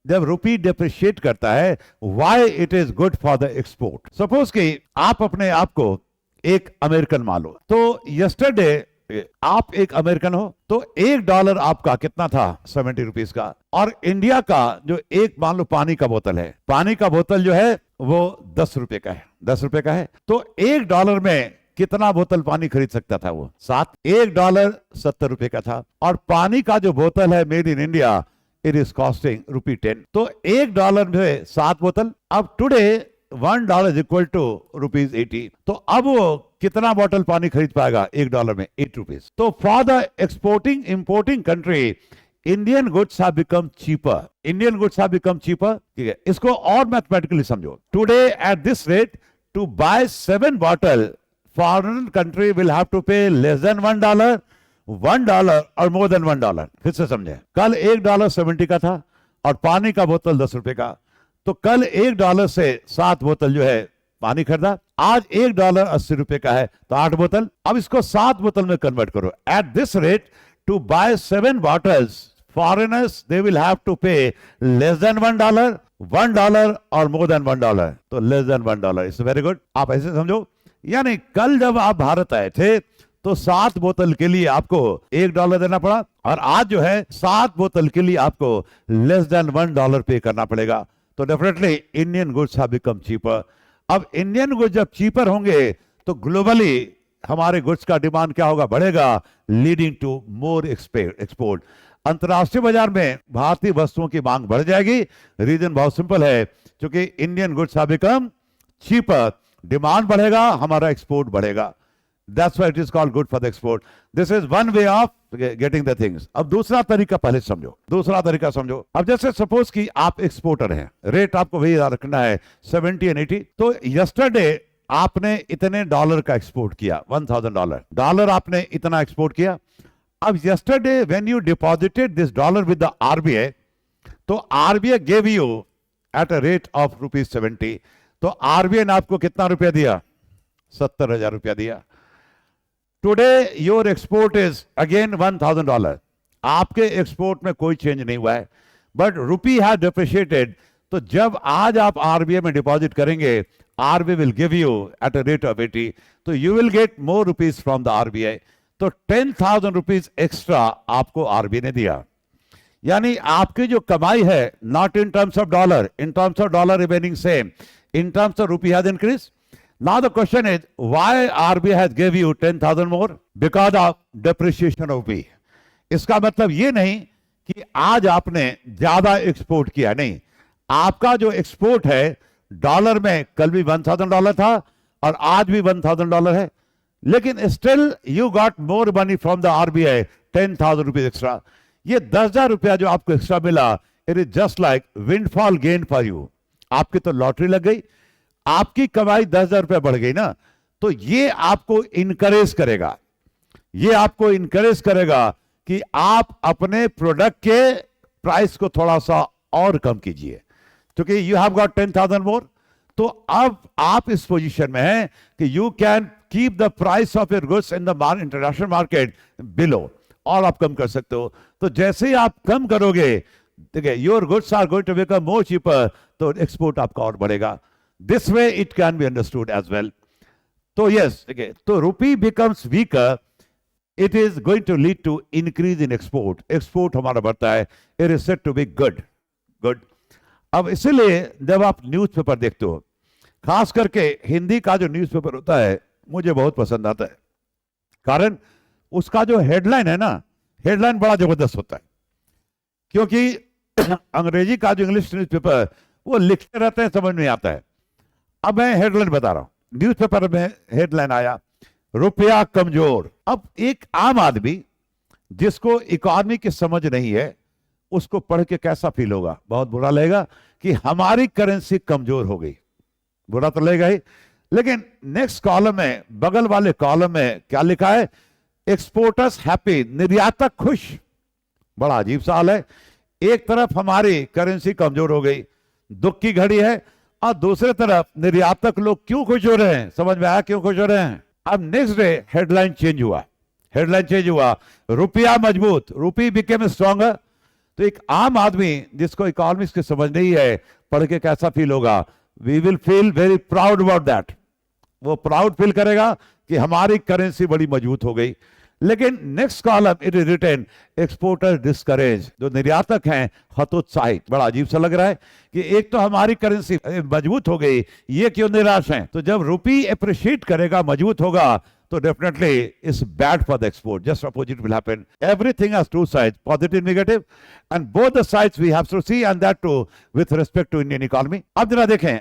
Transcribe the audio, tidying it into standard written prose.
जब रुपी डिप्रिशिएट करता है, why it is good for the export. Suppose कि आप अपने आप को एक अमेरिकन मान लो, तो यस्टरडे आप एक अमेरिकन हो, तो $1 आपका कितना था, 70 रुपीज का। और इंडिया का जो एक मान लो पानी का बोतल है, पानी का बोतल जो है वो 10 रुपए का है, 10 रुपए का है। तो $1 में कितना बोतल पानी खरीद सकता था वो? 7। $1 70 रुपए का था। और पानी का जो बोतल है made in India, it is costing ₹10। तो $1 में 7 बोतल। अब टुडे $1 इज इक्वल टू ₹80। तो अब वो कितना बोतल पानी खरीद पाएगा $1 में? 8 रुपीज। तो for the exporting importing country, Indian goods have become cheaper. Indian goods have become cheaper. ठीक है, इसको और मैथमेटिकली समझो। Today at this rate to buy 7 bottle, foreign country will have to pay less than $1, $1 और more than $1। फिर से समझे, कल $1 70 का था और पानी का बोतल 10 रुपए का। तो कल $1 से 7 बोतल जो है पानी खरीदा, आज $1 80 रुपए का है, तो 8 बोतल। अब इसको 7 बोतल में कन्वर्ट करो। At this rate to buy 7 bottles, foreigners they will have to pay less than $1, $1 और मोर देन $1। तो less than $1 is very good. आप ऐसे समझो, यानी कल जब आप भारत आए थे तो 7 बोतल के लिए आपको $1 देना पड़ा, और आज जो है 7 बोतल के लिए आपको लेस देन $1 पे करना पड़ेगा। तो definitely Indian goods have become cheaper. अब इंडियन गुड्स जब चीपर होंगे तो ग्लोबली हमारे गुड्स का डिमांड क्या होगा? बढ़ेगा, लीडिंग टू मोर एक्सपोर्ट। अंतरराष्ट्रीय बाजार में भारतीय वस्तुओं की मांग बढ़ जाएगी। रीजन बहुत सिंपल है, क्योंकि Indian goods have become cheaper, demand बढ़ेगा, हमारा एक्सपोर्ट बढ़ेगा। That's why it is called good for the export. This is one way of getting the things. अब दूसरा तरीका पहले समझो, दूसरा तरीका समझो। अब जैसे सपोज कि आप एक्सपोर्टर हैं, रेट आपको वही याद रखना है 70 एंड 80। तो यस्टरडे आपने इतने $1 का एक्सपोर्ट किया, $1000 आपने इतना एक्सपोर्ट किया। अब yesterday when you deposited this $1 with the RBI, तो RBI gave you at a rate of ₹70। तो आरबीआई ने आपको कितना रुपया दिया? 70,000 रुपया दिया। Today your export is again $1000। आपके एक्सपोर्ट में कोई चेंज नहीं हुआ है, बट रुपी हैज डिप्रिशिएटेड। तो जब आज आप आरबीआई में डिपॉजिट करेंगे, RBI will give you at a rate of 80, तो you will get more rupees from the RBI. तो 10,000 रुपीज एक्स्ट्रा आपको आरबीआई ने दिया। यानी आपकी जो कमाई है, not in terms of dollar, in terms of dollar remaining same, in terms of rupee has increased. Now the question is, why RBI has gave you 10,000 more? Because of depreciation of rupee. इसका मतलब ये नहीं कि आज आपने ज्यादा export किया, नहीं। आपका जो एक्सपोर्ट है डॉलर में, कल भी $1000 था और आज भी $1000 है, लेकिन still you got more money from the RBI, 10,000 rupees extra. ये 10,000 रुपया जो आपको एक्स्ट्रा मिला, it is just like windfall gain for you. आपकी तो लॉटरी लग गई, आपकी कमाई 10,000 रुपया बढ़ गई ना। तो ये आपको इनकरेज करेगा, ये आपको इनकरेज करेगा कि आप अपने प्रोडक्ट के प्राइस को थोड़ा सा और कम कीजिए, क्योंकि यू हैव गॉट 10,000 मोर। तो अब आप इस पोजीशन में हैं कि you can keep the price of your goods in the international market below, और आप कम कर सकते हो। तो जैसे ही आप कम करोगे, देखिए, your goods are going to become more cheaper, तो एक्सपोर्ट आपका और बढ़ेगा। This way it can be understood as well. तो यस, देखिए, तो rupee becomes weaker, it is going to lead to increase in export. Export हमारा बढ़ता है, it is said to be good. अब इसीलिए जब आप न्यूज़पेपर देखते हो, खास करके हिंदी का जो न्यूज़पेपर होता है, मुझे बहुत पसंद आता है। कारण उसका जो हेडलाइन है ना, हेडलाइन बड़ा जबरदस्त होता है। क्योंकि अंग्रेजी का जो इंग्लिश न्यूज़पेपर वो लिखते रहते हैं, समझ नहीं आता है। अब मैं हेडलाइन बता रहा हूं। न्यूज़पेपर में हेडलाइन आया, रुपया कमजोर। अब एक आम आदमी जिसको इकोनॉमी की समझ नहीं है, उसको पढ़ के कैसा फील होगा? बहुत बुरा लगेगा कि हमारी करेंसी कमजोर हो गई। बुरा तो लगेगा ही, लेकिन नेक्स्ट कॉलम में, बगल वाले कॉलम में क्या लिखा है? एक्सपोर्टर्स हैप्पी, निर्यातक खुश। बड़ा अजीब सा हाल है। एक तरफ हमारी करेंसी कमजोर हो गई, दुख की घड़ी है, और दूसरी तरफ निर्यातक लोग क्यों खुश हो रहे हैं? समझ में आया क्यों खुश हो रहे हैं? अब नेक्स्ट डे हेडलाइन चेंज हुआ, रुपया मजबूत, रुपी बिकेम स्ट्रॉन्गर। तो एक आम आदमी जिसको इकोनॉमिक्स की समझ नहीं है, पढ़ के कैसा फील होगा? We will feel very proud about that. वो प्राउड फील करेगा कि हमारी करेंसी बड़ी मजबूत हो गई। लेकिन next column it is written exporter discourage, जो निर्यातक हैं हतोत्साहित। बड़ा अजीब सा लग रहा है कि एक तो हमारी करेंसी मजबूत हो गई, ये क्यों निराश हैं? तो जब रुपी अप्रिशिएट करेगा, मजबूत होगा, तो definitely it's bad for the export. Just opposite will happen. Everything has two sides, positive, negative, and both the sides we have to see, and that too with respect to Indian economy. अब जरा देखें